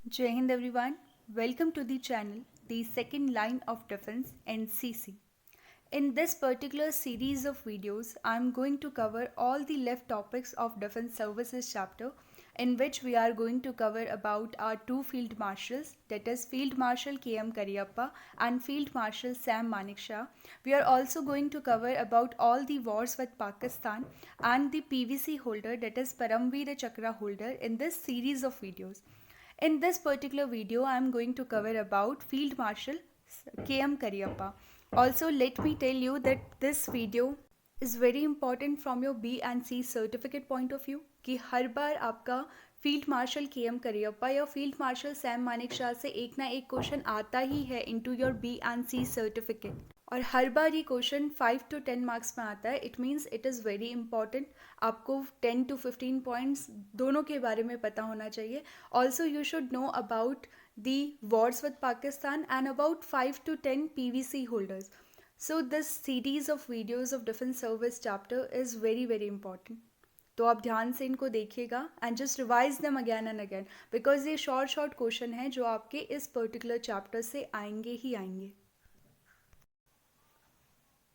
Jai Hind everyone. Welcome to the channel, the second line of defense NCC. In this particular series of videos, I am going to cover all the left topics of Defense Services chapter, in which we are going to cover about our two field marshals, that is Field Marshal K.M. Kariappa and Field Marshal Sam Manekshaw. We are also going to cover about all the wars with Pakistan and the PVC holder, that is Paramveer Chakra holder, in this series of videos. In this particular video, I am going to cover about Field Marshal K.M. Kariappa. Also, let me tell you that this video is very important from your B and C certificate point of view कि हर बार आपका field marshal K M Cariappa या field marshal Sam Manekshaw से एक ना एक question आता ही है into your B and C certificate और हर बार ये क्वेश्चन 5 to 10 मार्क्स में आता है. It means it is very important. आपको 10 to 15 पॉइंट्स दोनों के बारे में पता होना चाहिए. Also you should know about the Wars with Pakistan and about 5 to 10 PVC holders. So this series of videos of defense service chapter is very important. तो आप ध्यान से इनको देखिएगा and just revise them again and again because ये short question है जो आपके इस पर्टिकुलर चैप्टर से आएंगे ही आएंगे.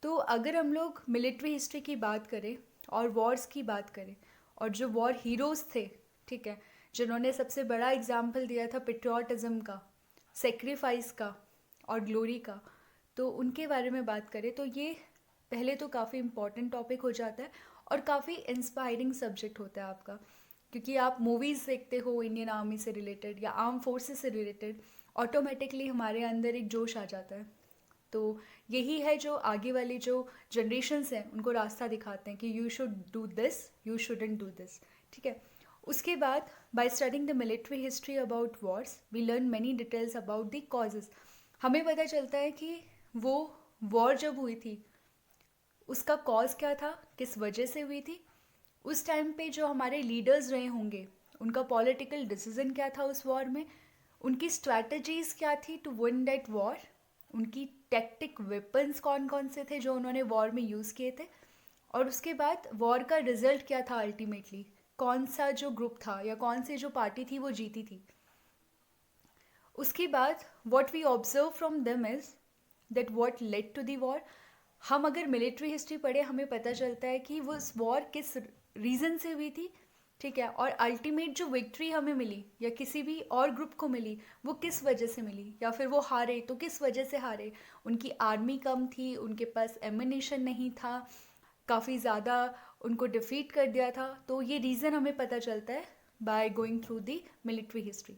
तो अगर हम लोग मिलिट्री हिस्ट्री की बात करें और वॉर्स की बात करें और जो वॉर हीरोज़ थे, ठीक है, जिन्होंने सबसे बड़ा एग्जाम्पल दिया था पेट्रियाटिज़म का, सेक्रीफाइस का और ग्लोरी का, तो उनके बारे में बात करें तो ये पहले तो काफ़ी इम्पॉर्टेंट टॉपिक हो जाता है और काफ़ी इंस्पायरिंग सब्जेक्ट होता है आपका, क्योंकि आप मूवीज़ देखते हो इंडियन आर्मी से रिलेटेड या आर्म फोर्सेस से रिलेटेड, ऑटोमेटिकली हमारे अंदर एक जोश आ जाता है. तो यही है जो आगे वाली जो जनरेशन्स हैं उनको रास्ता दिखाते हैं कि you should do this, you shouldn't do this. ठीक है. उसके बाद by studying the military history about wars we learn many details about the causes. हमें पता चलता है कि वो वॉर जब हुई थी उसका कॉज क्या था, किस वजह से हुई थी, उस टाइम पे जो हमारे लीडर्स रहे होंगे उनका पॉलिटिकल डिसीजन क्या था उस वॉर में, उनकी स्ट्रैटेजीज़ क्या थी टू विन दैट वॉर, उनकी टैक्टिक वेपन्स कौन कौन से थे जो उन्होंने वॉर में यूज़ किए थे, और उसके बाद वॉर का रिजल्ट क्या था अल्टीमेटली, कौन सा जो ग्रुप था या कौन सी जो पार्टी थी वो जीती थी. उसके बाद what we observe from them is that what led to the war. हम अगर मिलिट्री हिस्ट्री पढ़े हमें पता चलता है कि वो वॉर किस रीज़न से हुई थी, ठीक है, और अल्टीमेट जो विक्ट्री हमें मिली या किसी भी और ग्रुप को मिली वो किस वजह से मिली, या फिर वो हारे तो किस वजह से हारे. उनकी आर्मी कम थी, उनके पास एमिनेशन नहीं था, काफ़ी ज़्यादा उनको डिफीट कर दिया था. तो ये रीज़न हमें पता चलता है by going through the military history.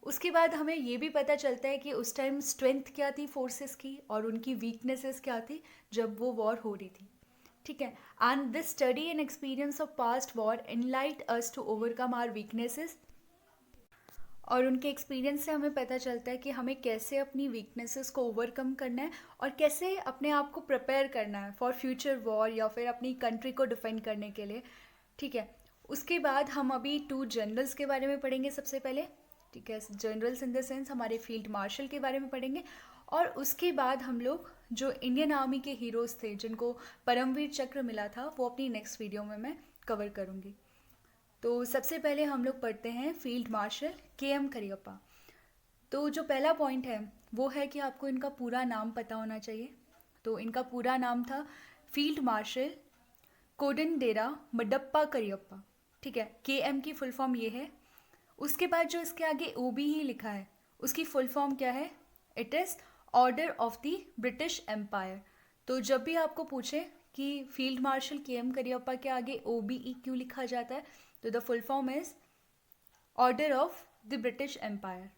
उसके बाद हमें ये भी पता चलता है कि उस टाइम स्ट्रेंथ क्या थी फोर्सेस की और उनकी वीकनेसेस क्या थी जब वो वॉर हो रही थी. ठीक है. And this study and experience of past war enlight us to overcome our weaknesses. और उनके एक्सपीरियंस से हमें पता चलता है कि हमें कैसे अपनी वीकनेसेस को ओवरकम करना है और कैसे अपने आप को प्रिपेयर करना है फॉर फ्यूचर वॉर या फिर अपनी कंट्री को डिफेंड करने के लिए. ठीक है. उसके बाद हम अभी टू जनरल्स के बारे में पढ़ेंगे सबसे पहले. ठीक है. जनरल्स इन द सेंस हमारे फील्ड मार्शल के बारे में पढ़ेंगे और उसके बाद हम लोग जो इंडियन आर्मी के हीरोज़ थे जिनको परमवीर चक्र मिला था वो अपनी नेक्स्ट वीडियो में मैं कवर करूँगी. तो सबसे पहले हम लोग पढ़ते हैं फील्ड मार्शल के.एम. करियप्पा. तो जो पहला पॉइंट है वो है कि आपको इनका पूरा नाम पता होना चाहिए. तो इनका पूरा नाम था फील्ड मार्शल कोडनडेरा मडप्पा करियप्पा. ठीक है. के.एम. की फुल फॉर्म ये है. उसके बाद जो इसके आगे ओ बी ही लिखा है उसकी फुल फॉर्म क्या है, it is order of the British Empire. तो जब भी आपको पूछे कि फील्ड मार्शल के.एम. करियप्पा के आगे ओ बी ई क्यों लिखा जाता है, तो the full form is order of the British Empire.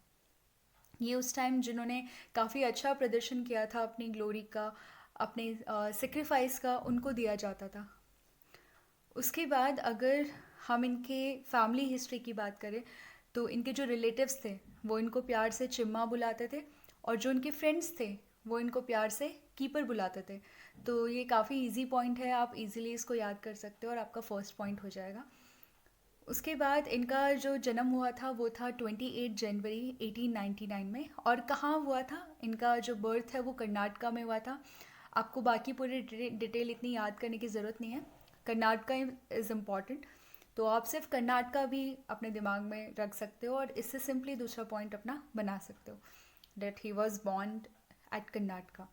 ये उस टाइम जिन्होंने काफ़ी अच्छा प्रदर्शन किया था अपनी ग्लोरी का, अपने सेक्रीफाइस का, उनको दिया जाता था. उसके बाद अगर हम इनके फैमिली हिस्ट्री की बात करें तो इनके जो रिलेटिव्स थे वो इनको प्यार से चिम्मा बुलाते थे और जो इनके फ्रेंड्स थे वो इनको प्यार से कीपर बुलाते थे. तो ये काफ़ी इजी पॉइंट है, आप इजीली इसको याद कर सकते हो और आपका फर्स्ट पॉइंट हो जाएगा. उसके बाद इनका जो जन्म हुआ था वो था 28 जनवरी 1899 में. और कहाँ हुआ था, इनका जो बर्थ है वो कर्नाटका में हुआ था. आपको बाकी पूरी डिटेल इतनी याद करने की ज़रूरत नहीं है, कर्नाटका इज़ इम्पॉर्टेंट. तो आप सिर्फ कर्नाटका भी अपने दिमाग में रख सकते हो और इससे सिंपली दूसरा पॉइंट अपना बना सकते हो, that he was born at Karnataka.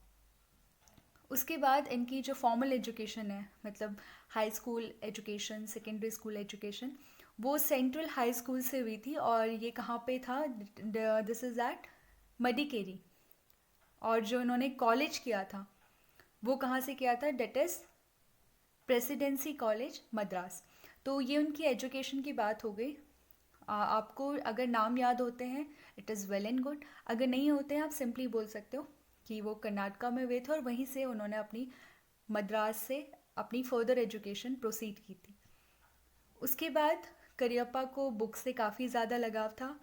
उसके बाद इनकी जो फॉर्मल एजुकेशन है, मतलब high school education, secondary school education, वो सेंट्रल हाई स्कूल से हुई थी। और ये कहाँ पे था? This is at Madikeri. और जो इन्होंने कॉलेज किया था वो कहाँ से किया था? That is presidency college Madras. तो ये उनकी एजुकेशन की बात हो गई। आपको अगर नाम याद होते हैं it is well and good, अगर नहीं होते हैं आप सिंपली बोल सकते हो कि वो कर्नाटका में हुए थे और वहीं से उन्होंने अपनी मद्रास से अपनी फर्दर एजुकेशन प्रोसीड की थी। उसके बाद करियप्पा को बुक से काफ़ी ज़्यादा लगाव था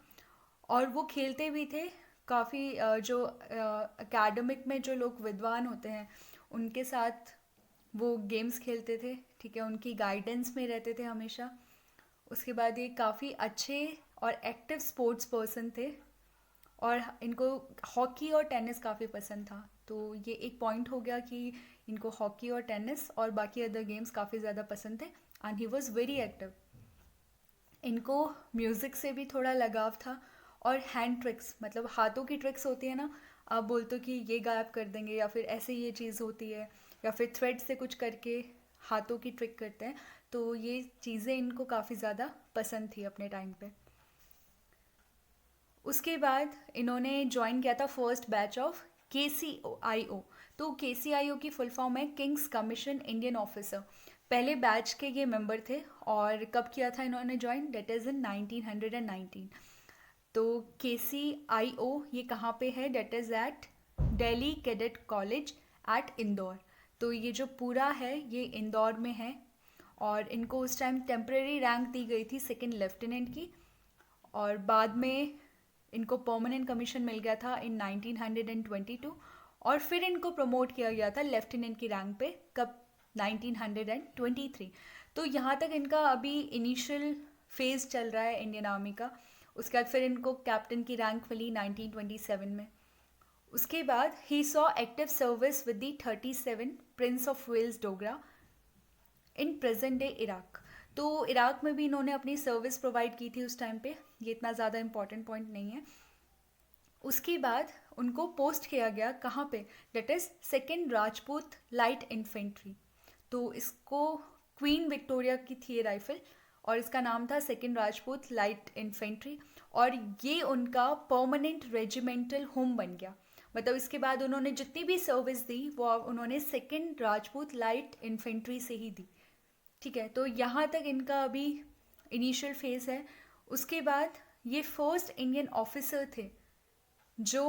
और वो खेलते भी थे काफ़ी। जो एकेडमिक में जो लोग विद्वान होते हैं उनके साथ वो गेम्स खेलते थे, ठीक है, उनकी गाइडेंस में रहते थे हमेशा। उसके बाद ये काफ़ी अच्छे और एक्टिव स्पोर्ट्स पर्सन थे और इनको हॉकी और टेनिस काफ़ी पसंद था। तो ये एक पॉइंट हो गया कि इनको हॉकी और टेनिस और बाकी अदर गेम्स काफ़ी ज़्यादा पसंद थे and he was very active. इनको म्यूज़िक से भी थोड़ा लगाव था और हैंड ट्रिक्स, मतलब हाथों की ट्रिक्स होती है ना, आप बोलते हो कि ये गायब कर देंगे या फिर ऐसे ये चीज़ होती है या फिर थ्रेड से कुछ करके हाथों की ट्रिक करते हैं, तो ये चीज़ें इनको काफ़ी ज़्यादा पसंद थी अपने टाइम पे। उसके बाद इन्होंने ज्वाइन किया था फर्स्ट बैच ऑफ KCIO। तो KCIO की फुल फॉर्म है किंग्स कमीशन इंडियन ऑफिसर। पहले बैच के ये मेंबर थे और कब किया था इन्होंने ज्वाइन? That is in 1919। तो KCIO ये कहाँ पे है? That is at Delhi cadet college at Indore. तो ये जो पूरा है ये इंदौर में है और इनको उस टाइम टेम्परेरी रैंक दी गई थी सेकंड लेफ्टिनेंट की और बाद में इनको परमानेंट कमीशन मिल गया था इन 1922 और फिर इनको प्रमोट किया गया था लेफ्टिनेंट की रैंक पे कब? 1923। तो यहाँ तक इनका अभी इनिशियल फेज चल रहा है इंडियन आर्मी का। उसके बाद फिर इनको कैप्टन की रैंक मिली 1927 में। उसके बाद he saw active service with the 37 Prince of Wales Dogra in present day Iraq. तो इराक में भी इन्होंने अपनी सर्विस प्रोवाइड की थी उस टाइम पे, ये इतना ज़्यादा इंपॉर्टेंट पॉइंट नहीं है। उसके बाद उनको पोस्ट किया गया कहाँ पे? That is second Rajput light infantry. तो इसको क्वीन विक्टोरिया की थी ये राइफल और इसका नाम था सेकेंड राजपूत लाइट इन्फेंट्री और ये उनका परमानेंट रेजिमेंटल होम बन गया। मतलब इसके बाद उन्होंने जितनी भी सर्विस दी वो उन्होंने सेकेंड राजपूत लाइट इन्फेंट्री से ही दी, ठीक है। तो यहाँ तक इनका अभी इनिशियल फेज है। उसके बाद ये फर्स्ट इंडियन ऑफिसर थे जो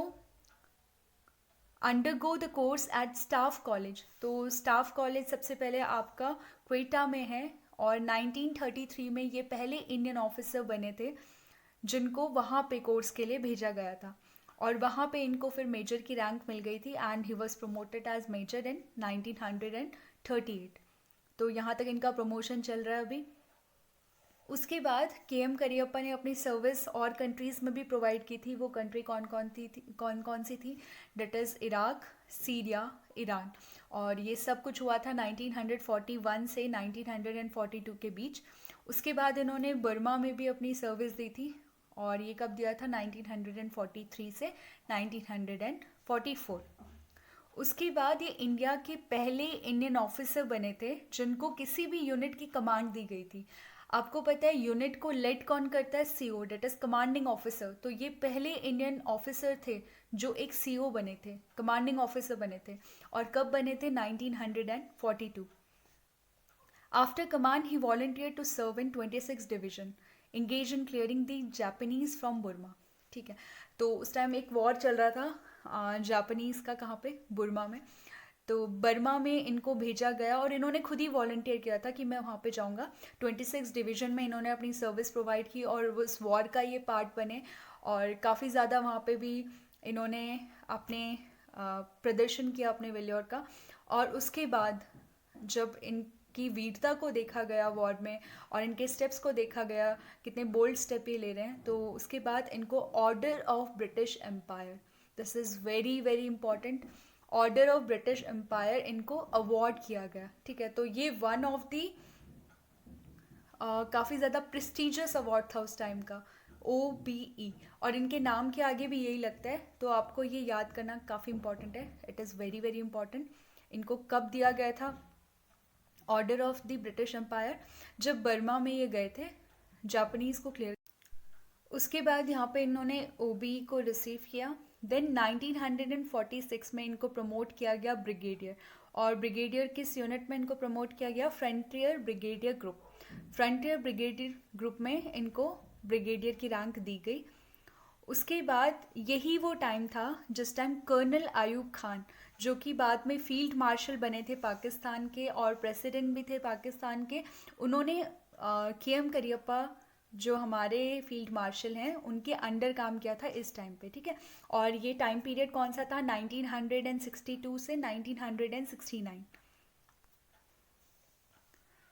undergo the course eight staff college. तो स्टाफ कॉलेज सबसे पहले आपका क्वेटा में है और 1933 में ये पहले इंडियन ऑफिसर बने थे जिनको वहाँ पे कोर्स के लिए भेजा गया था और वहाँ पे इनको फिर मेजर की रैंक मिल गई थी and he was promoted as major in 1938। तो यहाँ तक इनका प्रमोशन चल रहा है अभी। उसके बाद KM करियप्पा ने अपनी सर्विस और कंट्रीज़ में भी प्रोवाइड की थी। वो कंट्री कौन कौन सी थी? That is Iraq, Syria, Iran. और ये सब कुछ हुआ था 1941 से 1942 के बीच। उसके बाद इन्होंने बर्मा में भी अपनी सर्विस दी थी और ये कब दिया था? 1943 से 1944। उसके बाद ये इंडिया के पहले इंडियन ऑफिसर बने थे जिनको किसी भी यूनिट की कमांड दी गई थी। आपको पता है यूनिट को लेड कौन करता है? CO, that is commanding officer. तो ये पहले इंडियन ऑफिसर थे जो एक CO बने थे, कमांडिंग ऑफिसर बने थे। और कब बने थे? 1942। After command he volunteer to serve in 26 division engage in clearing the Japanese from Burma, ठीक है। तो उस टाइम एक वॉर चल रहा था जापानीज़ का, कहाँ पे? बुर्मा में। तो बर्मा में इनको भेजा गया और इन्होंने खुद ही वॉलंटियर किया था कि मैं वहाँ पे जाऊँगा। 26 डिवीज़न में इन्होंने अपनी सर्विस प्रोवाइड की और उस वॉर का ये पार्ट बने और काफ़ी ज़्यादा वहाँ पे भी इन्होंने अपने प्रदर्शन किया अपने वेल्योर का। और उसके बाद जब इनकी वीरता को देखा गया वॉर में और इनके स्टेप्स को देखा गया, कितने बोल्ड स्टेप ये ले रहे हैं, तो उसके बाद इनको order of British Empire, this is very very important, Order of British Empire इनको अवार्ड किया गया, ठीक है। तो ये वन ऑफ दी काफ़ी ज़्यादा प्रेस्टिजियस अवार्ड था उस टाइम का, OBE। और इनके नाम के आगे भी यही लगता है, तो आपको ये याद करना काफ़ी इंपॉर्टेंट है, it is very very important. इनको कब दिया गया था? Order of the British Empire, जब बर्मा में ये गए थे जापानीज़ को क्लियर। उसके बाद यहाँ पे इन्होंने OBE को रिसीव किया। देन 1946 में इनको प्रमोट किया गया ब्रिगेडियर। और ब्रिगेडियर किस यूनिट में इनको प्रमोट किया गया? Frontier brigadier group. Frontier brigadier group में इनको ब्रिगेडियर की रैंक दी गई। उसके बाद यही वो टाइम था जिस टाइम कर्नल आयूब खान, जो कि बाद में फील्ड मार्शल बने थे पाकिस्तान के और प्रेसिडेंट भी थे पाकिस्तान के, उन्होंने KM करियप्पा जो हमारे फील्ड मार्शल हैं उनके अंडर काम किया था इस टाइम पे, ठीक है। और ये टाइम पीरियड कौन सा था? 1962 से 1969।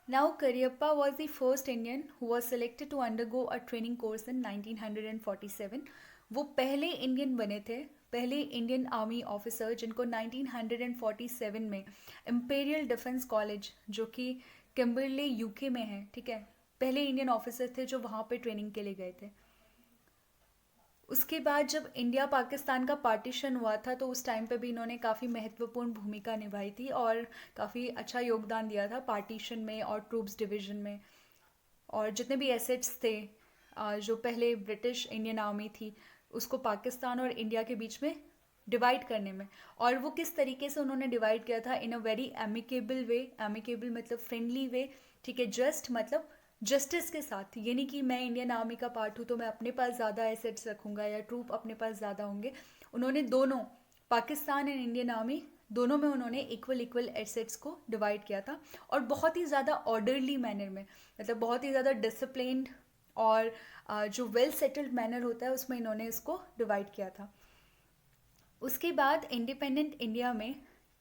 Now Cariappa was the first Indian who was selected to undergo a training course in 1947. वो पहले इंडियन बने थे, पहले इंडियन आर्मी ऑफिसर जिनको 1947 में इम्पेरियल डिफेंस कॉलेज, जो कि किम्बरले UK में है, ठीक है, पहले इंडियन ऑफिसर थे जो वहाँ पे ट्रेनिंग के लिए गए थे। उसके बाद जब इंडिया पाकिस्तान का पार्टीशन हुआ था तो उस टाइम पे भी इन्होंने काफ़ी महत्वपूर्ण भूमिका निभाई थी और काफ़ी अच्छा योगदान दिया था पार्टीशन में और ट्रूप्स डिवीज़न में। और जितने भी एसेट्स थे जो पहले ब्रिटिश इंडियन आर्मी थी उसको पाकिस्तान और इंडिया के बीच में डिवाइड करने में। और वो किस तरीके से उन्होंने डिवाइड किया था? In a very amicable way. Amicable मतलब फ्रेंडली वे, ठीक है। जस्ट मतलब जस्टिस के साथ, ये नहीं कि मैं इंडियन आर्मी का पार्ट हूँ तो मैं अपने पास ज़्यादा एसेट्स रखूँगा या ट्रूप अपने पास ज़्यादा होंगे। उन्होंने दोनों, पाकिस्तान एंड इंडियन आर्मी दोनों में उन्होंने इक्वल एसेट्स को डिवाइड किया था और बहुत ही ज़्यादा ऑर्डरली मैनर में, मतलब बहुत ही ज़्यादा डिसिप्लिन्ड और जो वेल सेटल्ड मैनर होता है उसमें इन्होंने इसको डिवाइड किया था। उसके बाद इंडिपेंडेंट इंडिया में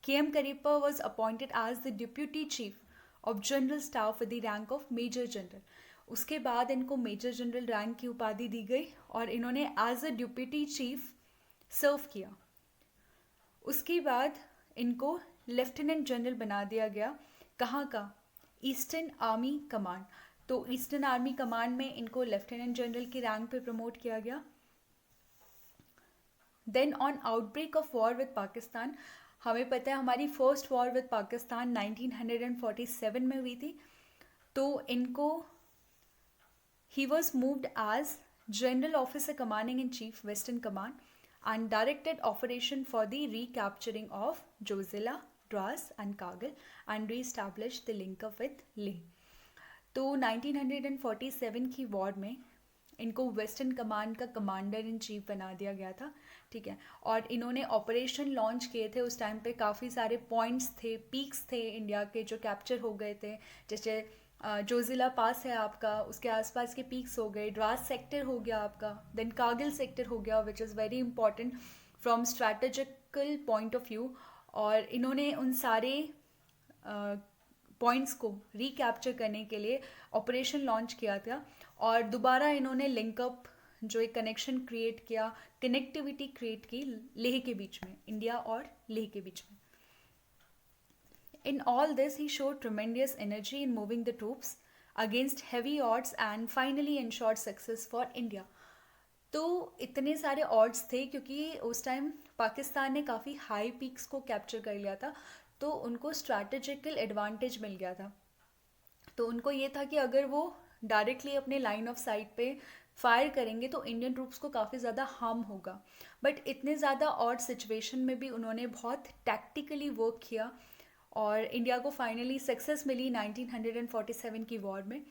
KM Cariappa was appointed as the deputy chief of general staff with the rank of major general. उसके बाद इनको मेजर जनरल रैंक की उपाधि दी गई और इन्होंने एज अ डिप्यूटी चीफ सर्व किया। उसके बाद इनको लेफ्टिनेंट जनरल बना दिया गया। कहाँ का? Eastern Army Command. तो ईस्टर्न आर्मी कमांड में इनको लेफ्टिनेंट जनरल की रैंक पे प्रमोट किया गया। Then on outbreak of war with Pakistan, हमें पता है हमारी फर्स्ट वॉर विद पाकिस्तान 1947 में हुई थी, तो इनको he was moved as general officer commanding in chief Western Command and directed operation for the recapturing of Jozilla, Dras and Kargil and re-established the link up with Leh. तो 1947 की war में इनको western command का commander in chief बना दिया गया था, ठीक है। और इन्होंने ऑपरेशन लॉन्च किए थे। उस टाइम पे काफ़ी सारे पॉइंट्स थे, पीक्स थे इंडिया के जो कैप्चर हो गए थे, जैसे जोजिला पास है आपका, उसके आसपास के पीक्स हो गए, ड्रास सेक्टर हो गया आपका, देन कारगिल सेक्टर हो गया which is very important from strategical point of view. और इन्होंने उन सारे पॉइंट्स को रिकैप्चर करने के लिए ऑपरेशन लॉन्च किया था और दोबारा इन्होंने लिंकअप, जो एक कनेक्शन क्रिएट किया, कनेक्टिविटी क्रिएट की लेह के बीच में, इंडिया और लेह के बीच में। In all this, he showed tremendous energy in moving the troops against heavy odds and finally ensured success for India. तो इतने सारे odds थे क्योंकि उस टाइम पाकिस्तान ने काफ़ी हाई पीक्स को कैप्चर कर लिया था, तो उनको स्ट्रैटेजिकल एडवांटेज मिल गया था। तो उनको ये था कि अगर वो डायरेक्टली अपने लाइन ऑफ साइट पे फायर करेंगे तो इंडियन ट्रूप्स को काफ़ी ज़्यादा हार्म होगा। बट इतने ज़्यादा ऑड सिचुएशन में भी उन्होंने बहुत टैक्टिकली वर्क किया और इंडिया को फाइनली सक्सेस मिली 1947 की वॉर में,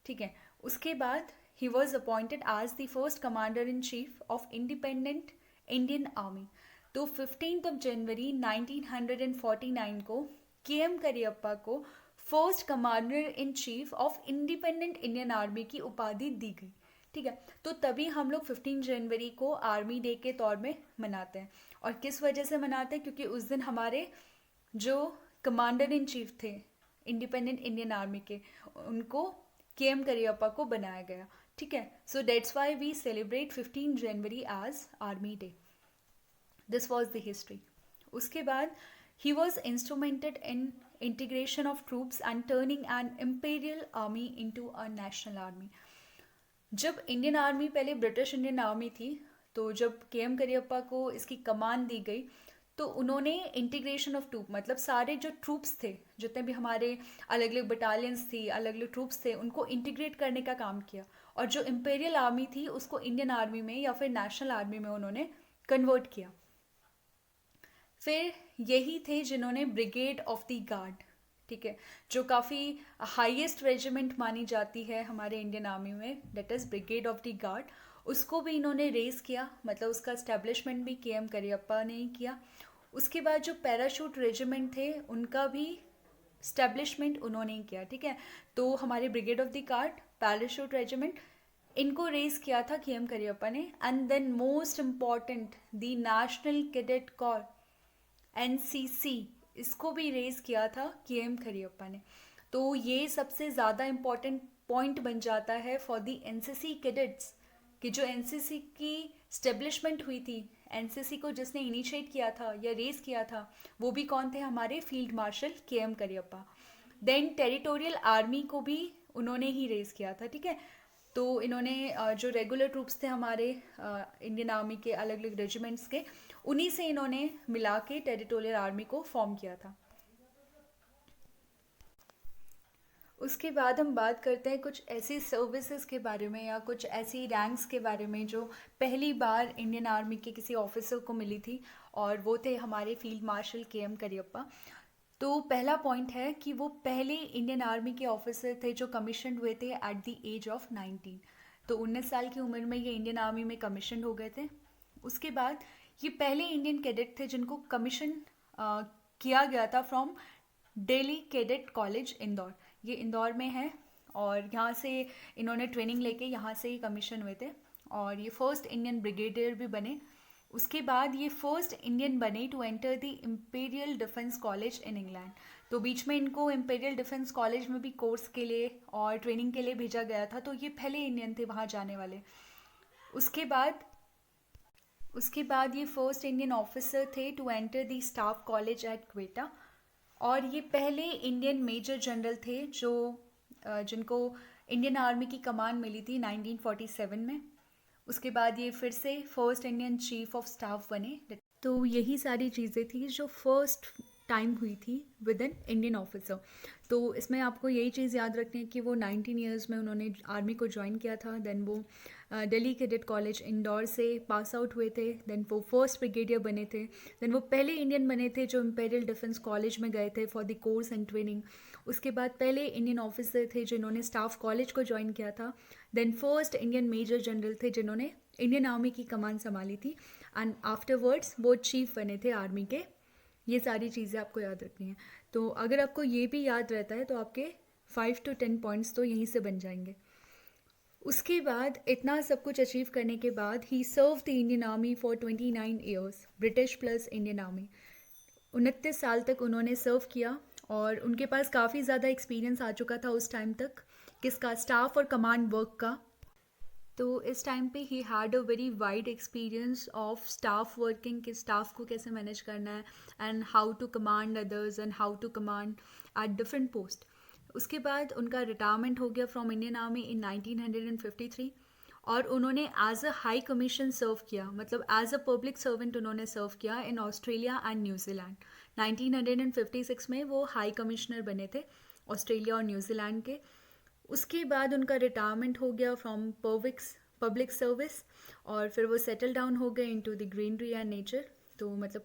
ठीक है। उसके बाद he was appointed as the first commander in chief of independent Indian army. तो 15 जनवरी 1949 को KM करियप्पा को first commander in chief of independent Indian army की उपाधि दी गई, ठीक है। तो तभी हम लोग 15 जनवरी को आर्मी डे के तौर में मनाते हैं। और किस वजह से मनाते हैं? क्योंकि उस दिन हमारे जो कमांडर इन चीफ थे इंडिपेंडेंट इंडियन आर्मी के, उनको KM करियप्पा को बनाया गया, ठीक है। So that's why we celebrate 15 January as Army Day. This was the history. उसके बाद he was instrumented in integration of troops and turning an imperial army into a national army. जब इंडियन आर्मी पहले British Indian army थी, तो जब के M Cariappa को इसकी कमान दी गई, तो उन्होंने इंटीग्रेशन ऑफ ट्रूप, मतलब सारे जो ट्रूप्स थे, जितने भी हमारे अलग अलग बटालियंस थी, अलग अलग ट्रूप्स थे, उनको इंटीग्रेट करने का काम किया, और जो इम्पेरियल आर्मी थी उसको इंडियन आर्मी में या फिर नेशनल आर्मी में उन्होंने कन्वर्ट किया. फिर यही थे जिन्होंने ब्रिगेड ऑफ द गार्ड, ठीक है, जो काफ़ी हाईएस्ट रेजिमेंट मानी जाती है हमारे इंडियन आर्मी में, that is brigade of the guard, उसको भी इन्होंने रेस किया, मतलब उसका इस्टेब्लिशमेंट भी के एम करियप्पा ने ही किया. उसके बाद जो पैराशूट रेजिमेंट थे उनका भी इस्टेब्लिशमेंट उन्होंने ही किया, ठीक है. तो हमारे brigade of the guard, parachute regiment, इनको रेस किया था के एम करियप्पा ने. And then most important, the National Cadet Corps, NCC, इसको भी रेस किया था के एम करियप्पा ने. तो ये सबसे ज़्यादा इम्पॉर्टेंट पॉइंट बन जाता है फॉर द एनसीसी कैडेट्स, कि जो एनसीसी की स्टेब्लिशमेंट हुई थी, एनसीसी को जिसने इनिशिएट किया था या रेस किया था, वो भी कौन थे? हमारे field marshal K M Cariappa. Then territorial army को भी उन्होंने ही रेस किया था, ठीक है. तो इन्होंने जो रेगुलर ट्रूप्स थे हमारे इंडियन आर्मी के अलग अलग रेजिमेंट्स के, उन्हीं से इन्होंने मिला के टेरिटोरियल आर्मी को फॉर्म किया था. उसके बाद हम बात करते हैं कुछ ऐसी सर्विसेज के बारे में या कुछ ऐसी रैंक्स के बारे में जो पहली बार इंडियन आर्मी के किसी ऑफिसर को मिली थी, और वो थे हमारे field marshal K M Cariappa. तो पहला पॉइंट है कि वो पहले इंडियन आर्मी के ऑफिसर थे जो कमीशन हुए थे एट द एज ऑफ 19. तो 19 साल की उम्र में ये इंडियन आर्मी में कमीशन हो गए थे. उसके बाद ये पहले इंडियन कैडेट थे जिनको कमीशन किया गया था from Delhi cadet college Indore. ये इंदौर में है, और यहाँ से इन्होंने ट्रेनिंग लेके यहाँ से ही कमीशन हुए थे, और ये फर्स्ट इंडियन ब्रिगेडियर भी बने. उसके बाद ये फर्स्ट इंडियन बने to enter the Imperial Defence College in England. तो बीच में इनको इम्पीरियल डिफेंस कॉलेज में भी कोर्स के लिए और ट्रेनिंग के लिए भेजा गया था, तो ये पहले इंडियन थे वहाँ जाने वाले. उसके बाद ये फर्स्ट इंडियन ऑफिसर थे to enter the staff college at Quetta, और ये पहले इंडियन मेजर जनरल थे जो जिनको इंडियन आर्मी की कमान मिली थी 1947 में. उसके बाद ये फिर से first Indian chief of staff बने. तो यही सारी चीज़ें थी जो फर्स्ट टाइम हुई थी विद एन इंडियन ऑफिसर. तो इसमें आपको यही चीज़ याद रखनी है कि वो 19 ईयर्स में उन्होंने आर्मी को ज्वाइन किया था. देन वो दिल्ली कैडेट कॉलेज इंदौर से पास आउट हुए थे. देन वो फर्स्ट ब्रिगेडियर बने थे. देन वो पहले इंडियन बने थे जो इम्पेरियल डिफेंस कॉलेज में गए थे for the course and training. उसके बाद पहले इंडियन ऑफिसर थे जिन्होंने स्टाफ कॉलेज को ज्वाइन किया था. Then first Indian major general थे जिन्होंने इंडियन आर्मी की कमान संभाली थी, एंड आफ्टरवर्ड्स वो चीफ बने थे आर्मी के. ये सारी चीज़ें आपको याद रखनी है. तो अगर आपको ये भी याद रहता है तो आपके 5 to 10 पॉइंट्स तो यहीं से बन जाएंगे. उसके बाद इतना सब कुछ अचीव करने के बाद he serve the Indian army for 29 years, British plus Indian army. 29 साल तक उन्होंने सर्व किया, और उनके पास काफ़ी ज़्यादा एक्सपीरियंस आ चुका था उस टाइम तक, किसका? स्टाफ और कमांड वर्क का. तो इस टाइम पे ही had a very wide experience of staff working, कि स्टाफ को कैसे मैनेज करना है, and how to command others and how to command at different post. उसके बाद उनका रिटायरमेंट हो गया फ्रॉम इंडियन आर्मी इन 1953, और उन्होंने एज अ हाई कमीशन सर्व किया, मतलब एज अ पब्लिक सर्वेंट उन्होंने सर्व किया इन ऑस्ट्रेलिया एंड न्यूजीलैंड. 1956 में वो हाई कमिश्नर बने थे ऑस्ट्रेलिया और न्यूजीलैंड के. उसके बाद उनका रिटायरमेंट हो गया फ्रॉम पब्लिक सर्विस, और फिर वो सेटल डाउन हो गए into the greenery and nature. तो मतलब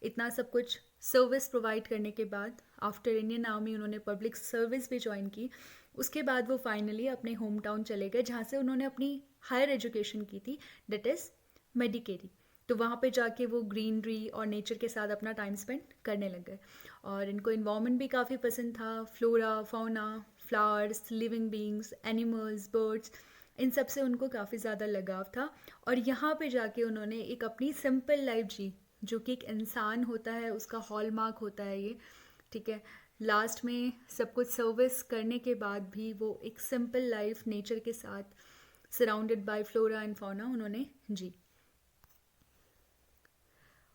इतना सब कुछ सर्विस प्रोवाइड करने के बाद आफ्टर इंडियन आर्मी उन्होंने पब्लिक सर्विस भी ज्वाइन की. उसके बाद वो फाइनली अपने होम टाउन चले गए जहाँ से उन्होंने अपनी हायर एजुकेशन की थी, दैट इज़ मेडिकेरी. तो वहाँ पे जाके वो ग्रीनरी और नेचर के साथ अपना टाइम स्पेंड करने लग गए. और इनको इन्वायरमेंट भी काफ़ी पसंद था, flora, fauna, flowers, living beings, animals, birds, इन सब से उनको काफ़ी ज़्यादा लगाव था. और यहाँ पे जाके उन्होंने एक अपनी सिंपल लाइफ जी, जो कि एक इंसान होता है उसका हॉलमार्क होता है ये, ठीक है. लास्ट में सब कुछ सर्विस करने के बाद भी वो एक सिंपल लाइफ नेचर के साथ surrounded by flora and fauna उन्होंने जी.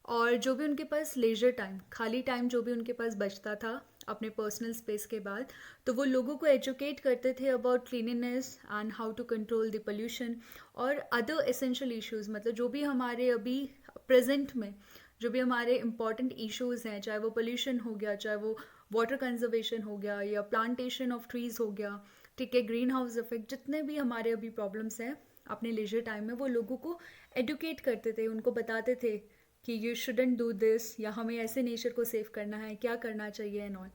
और जो भी उनके पास लेजर टाइम, खाली टाइम जो भी उनके पास बचता था अपने पर्सनल स्पेस के बाद, तो वो लोगों को एजुकेट करते थे about cleanliness and how to control the pollution और अदर एसेंशियल इश्यूज़, मतलब जो भी हमारे अभी प्रेजेंट में जो भी हमारे इम्पॉर्टेंट इश्यूज़ हैं, चाहे वो पोल्यूशन हो गया, चाहे वो वाटर कंजर्वेशन हो गया या प्लांटेशन ऑफ ट्रीज़ हो गया, ठीक है, ग्रीन हाउस इफेक्ट, जितने भी हमारे अभी प्रॉब्लम्स हैं अपने लेजर टाइम में वो लोगों को एडुकेट करते थे, उनको बताते थे कि यू शुडंट डू दिस, या हमें ऐसे नेचर को सेव करना है, क्या करना चाहिए एंड ऑल।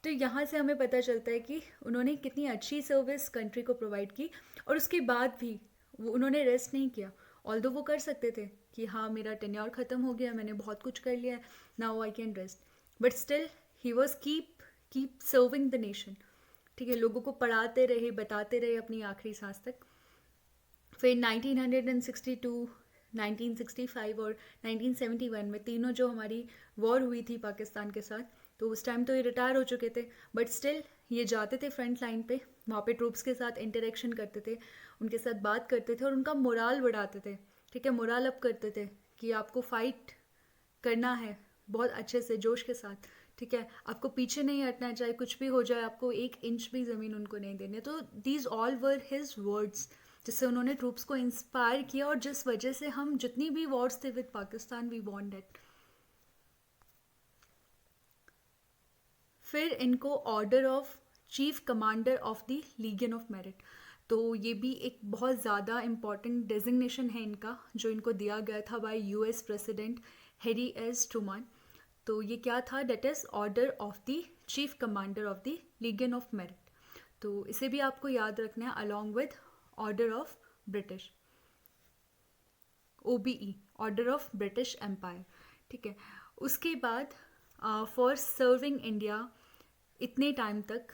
तो यहाँ से हमें पता चलता है कि उन्होंने कितनी अच्छी सर्विस कंट्री को प्रोवाइड की, और उसके बाद भी वो उन्होंने रेस्ट नहीं किया। ऑल्दो वो कर सकते थे कि हाँ मेरा टेन्योर ख़त्म हो गया, मैंने बहुत कुछ कर लिया है, now I can rest, but still he was keep serving the nation. ठीक है, लोगों को पढ़ाते रहे, बताते रहे अपनी आखिरी सांस तक। फिर 1962, 1965 और 1971 में तीनों जो हमारी वॉर हुई थी पाकिस्तान के साथ, तो उस टाइम तो ये रिटायर हो चुके थे, बट स्टिल ये जाते थे फ्रंट लाइन पे, वहाँ पे ट्रूप्स के साथ इंटरेक्शन करते थे, उनके साथ बात करते थे और उनका मोराल बढ़ाते थे। ठीक है, मोराल अप करते थे कि आपको फाइट करना है बहुत अच्छे से, जोश के साथ। ठीक है, आपको पीछे नहीं हटना, चाहे कुछ भी हो जाए, आपको 1 इंच भी ज़मीन उनको नहीं देनी है। तो these all were his words, जिससे उन्होंने ट्रूप्स को इंस्पायर किया, और जिस वजह से हम जितनी भी वॉर्स थे with Pakistan we won that. फिर इनको order of chief commander of the legion of merit, तो ये भी एक बहुत ज़्यादा इम्पॉर्टेंट डेजिग्नेशन है इनका, जो इनको दिया गया था by US president Harry S Truman. तो ये क्या था, that is order of the chief commander of the legion of merit. तो इसे भी आपको याद रखना है along with order of British, OBE, order of British empire. ठीक है, उसके बाद फॉर सर्विंग इंडिया इतने टाइम तक,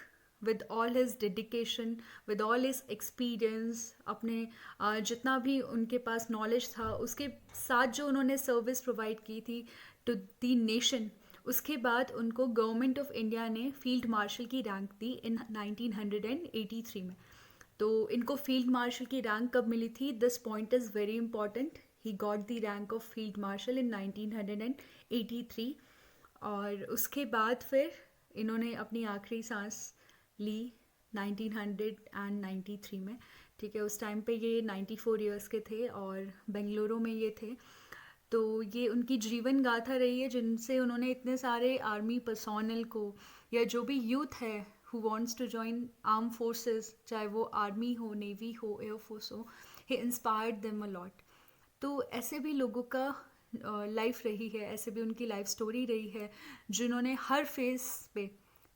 with all his dedication, with all his experience, अपने जितना भी उनके पास नॉलेज था, उसके साथ जो उन्होंने सर्विस प्रोवाइड की थी टू द नेशन, उसके बाद उनको गवर्नमेंट ऑफ इंडिया ने फील्ड मार्शल की रैंक दी इन 1983 में। तो इनको फील्ड मार्शल की रैंक कब मिली थी, this point is very important. He got the rank of field marshal in 1983, और उसके बाद फिर इन्होंने अपनी आखिरी सांस ली 1993 में। ठीक है, उस टाइम पे ये 94 ईयर्स के थे और बेंगलुरु में ये थे। तो ये उनकी जीवन गाथा रही है, जिनसे उन्होंने इतने सारे आर्मी पर्सोनल को, या जो भी यूथ है who wants to join arm forces, चाहे वो आर्मी हो, नेवी हो, एयरफोर्स हो, he inspired them a lot. तो ऐसे भी लोगों का लाइफ रही है, ऐसे भी उनकी लाइफ स्टोरी रही है, जिन्होंने हर फेस पे,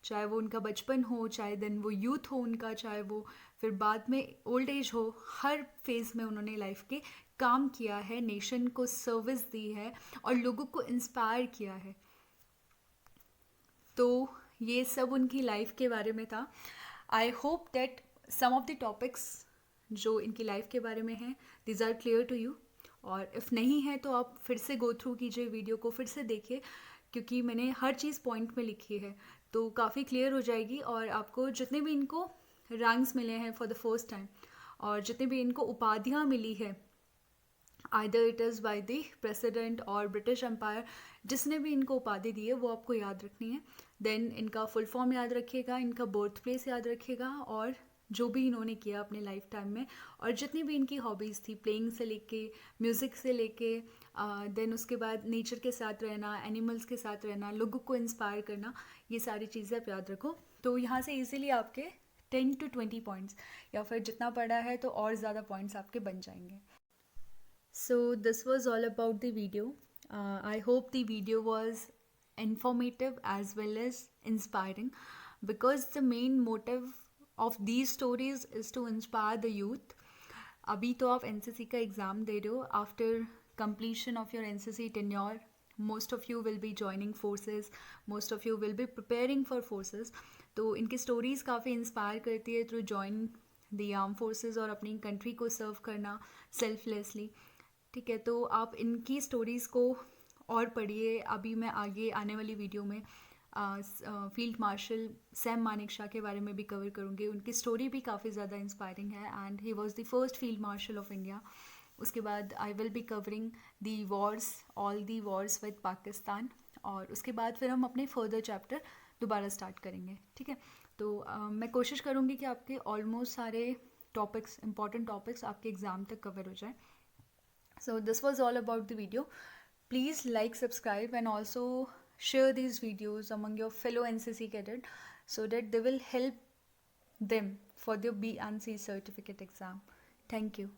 चाहे वो उनका बचपन हो, चाहे देन वो यूथ हो उनका, चाहे वो फिर बाद में ओल्ड एज हो, हर फेज़ में उन्होंने लाइफ के काम किया है, नेशन को सर्विस दी है और लोगों को इंस्पायर किया है। तो ये सब उनकी लाइफ के बारे में था। I hope that some of the topics जो इनकी लाइफ के बारे में हैं, these are clear to you, और इफ़ नहीं है तो आप फिर से गो थ्रू कीजिए, वीडियो को फिर से देखिए, क्योंकि मैंने हर चीज़ पॉइंट में लिखी है, तो काफ़ी क्लियर हो जाएगी। और आपको जितने भी इनको रैंक्स मिले हैं फॉर द फर्स्ट टाइम, और जितने भी इनको उपाधियाँ मिली है, either it is by the president और ब्रिटिश एम्पायर, जिसने भी इनको उपाधि दी है वो आपको याद रखनी है। देन इनका फुल फॉर्म याद रखिएगा, इनका बर्थ प्लेस याद रखिएगा, और जो भी इन्होंने किया अपने लाइफ टाइम में, और जितनी भी इनकी हॉबीज़ थी, प्लेइंग से लेके, म्यूज़िक से लेके, देन उसके बाद नेचर के साथ रहना, एनिमल्स के साथ रहना, लोगों को इंस्पायर करना, ये सारी चीज़ें आप याद रखो। तो यहाँ से इजीली आपके 10 to 20 पॉइंट्स, या फिर जितना पढ़ा है तो और ज़्यादा पॉइंट्स आपके बन जाएंगे। So this was all about the video. I hope the video was informative as well as inspiring, because the main motive of these stories is to inspire the youth. अभी तो आप NCC का exam दे रहे हो, after completion of your NCC tenure most of you will be joining forces, most of you will be preparing for forces. तो इनकी stories काफ़ी inspire करती है through join the arm forces और अपनी कंट्री को सर्व करना सेल्फलेसली। ठीक है, तो आप इनकी स्टोरीज़ को और पढ़िए। अभी मैं आगे आने वाली वीडियो में फील्ड मार्शल सैम मानेकशॉ के बारे में भी कवर करूँगी। उनकी स्टोरी भी काफ़ी ज़्यादा इंस्पायरिंग है, and he was the first field marshal of India. उसके बाद I will be covering the Wars, all the Wars with Pakistan, और उसके बाद फिर हम अपने फर्दर चैप्टर दोबारा स्टार्ट करेंगे, ठीक है। तो मैं कोशिश करूँगी कि आपके ऑलमोस्ट सारे टॉपिक्स, इंपॉर्टेंट टॉपिक्स आपके एग्ज़ाम तक कवर हो जाए. So this was all about the video. Please like, subscribe and also share these videos among your fellow NCC cadet so that they will help them for their B and C certificate exam. Thank you.